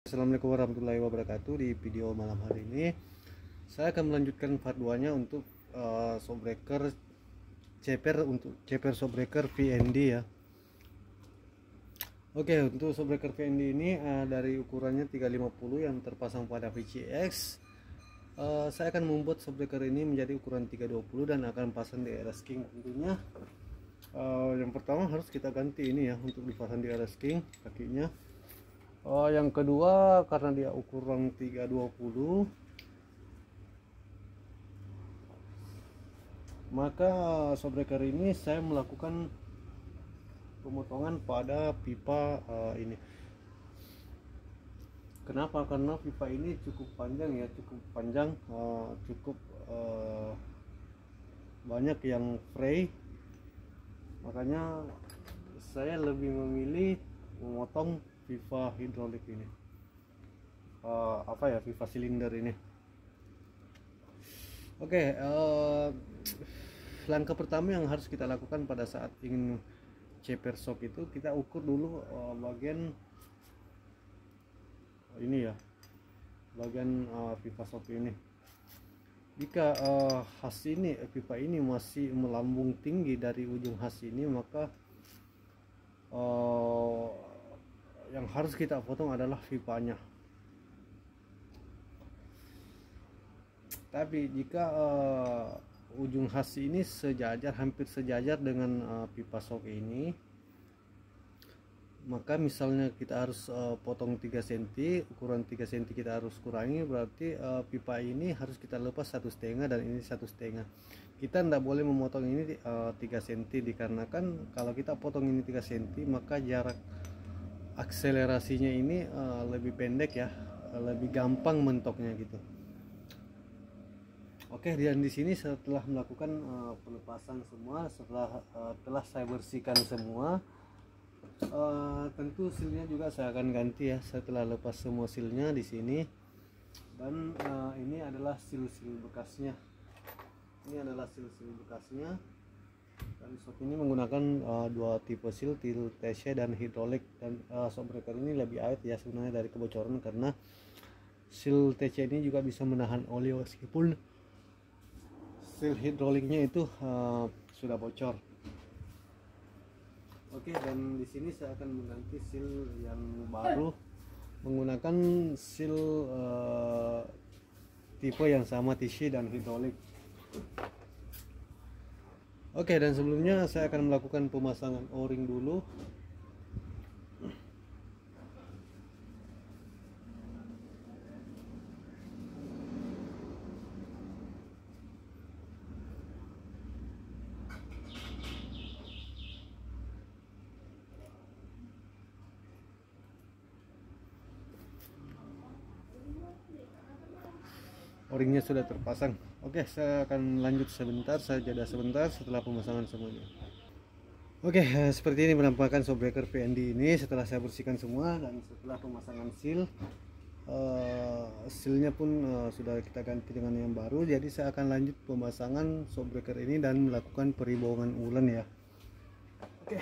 Assalamualaikum warahmatullahi wabarakatuh. Di video malam hari ini saya akan melanjutkan part 2 nya untuk showbreaker ceper showbreaker VND ya. Oke, untuk showbreaker VND ini dari ukurannya 350 yang terpasang pada VCX. Saya akan membuat showbreaker ini menjadi ukuran 320 dan akan pasang di RS King tentunya. Yang pertama harus kita ganti ini ya untuk dipasang di RS King kakinya. Yang kedua, karena dia ukuran 320, maka showbreaker ini saya melakukan pemotongan pada pipa ini. Kenapa? Karena pipa ini cukup panjang ya, cukup banyak yang fray, makanya saya lebih memilih memotong pipa hidrolik ini, pipa silinder ini. Oke, langkah pertama yang harus kita lakukan pada saat ingin ceper shock itu, kita ukur dulu bagian ini ya, bagian pipa shock ini. Jika pipa ini masih melambung tinggi dari ujung has ini, maka yang harus kita potong adalah pipanya. Tapi jika ujung has ini hampir sejajar dengan pipa shock ini, maka misalnya kita harus potong 3 cm, ukuran 3 cm kita harus kurangi, berarti pipa ini harus kita lepas 1,5 dan ini 1,5. Kita tidak boleh memotong ini 3 cm, dikarenakan kalau kita potong ini 3 cm maka jarak akselerasinya ini lebih pendek ya, lebih gampang mentoknya gitu. Oke, dan di sini setelah melakukan pelepasan semua, telah saya bersihkan semua, tentu silnya juga saya akan ganti ya setelah lepas semua silnya di sini. Dan ini adalah sil-sil bekasnya. Dan shock ini menggunakan dua tipe sil TC dan hidrolik, dan showbreaker ini lebih awet ya sebenarnya dari kebocoran, karena sil TC ini juga bisa menahan oli meskipun sil hidroliknya itu sudah bocor. Oke, dan di sini saya akan mengganti sil yang baru menggunakan sil tipe yang sama TC dan hidrolik. Oke, dan sebelumnya saya akan melakukan pemasangan O-ring dulu. O-ringnya sudah terpasang. Oke, saya akan lanjut sebentar, saya jeda sebentar setelah pemasangan semuanya. Oke, seperti ini penampakan showbreaker VND ini setelah saya bersihkan semua dan setelah pemasangan seal. Sealnya pun sudah kita ganti dengan yang baru. Jadi saya akan lanjut pemasangan showbreaker ini dan melakukan peribohongan ulen ya. Oke.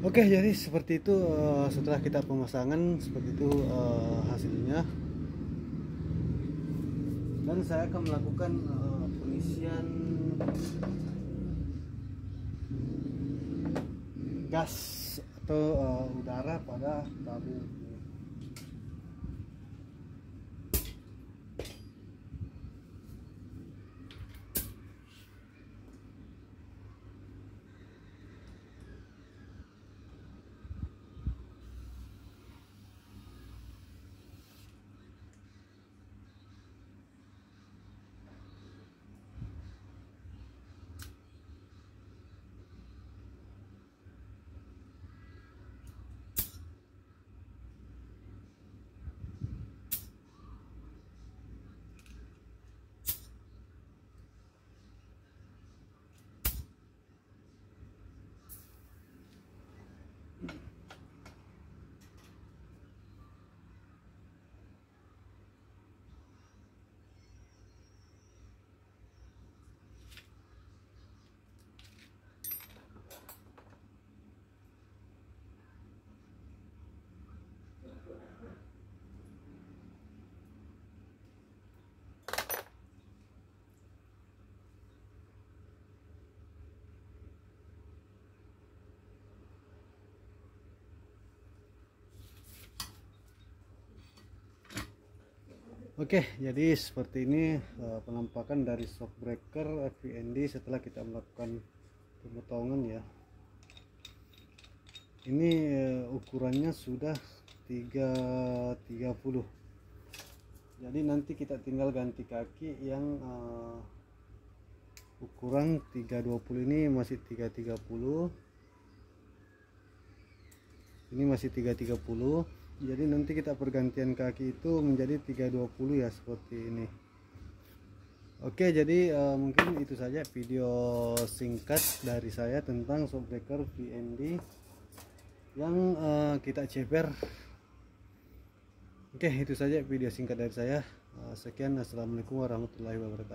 Oke, jadi seperti itu setelah kita pemasangan, seperti itu hasilnya. Dan saya akan melakukan pengisian gas atau udara pada tabung. Oke, jadi seperti ini penampakan dari shock breaker FVND setelah kita melakukan pemotongan ya. Ini ukurannya sudah 330. Jadi nanti kita tinggal ganti kaki yang ukuran 320, ini masih 330. Ini masih 330. Jadi nanti kita pergantian kaki itu menjadi 320 ya, seperti ini. Oke, jadi mungkin itu saja video singkat dari saya tentang shock breaker VND yang kita ceper. Oke, itu saja video singkat dari saya. Sekian, assalamualaikum warahmatullahi wabarakatuh.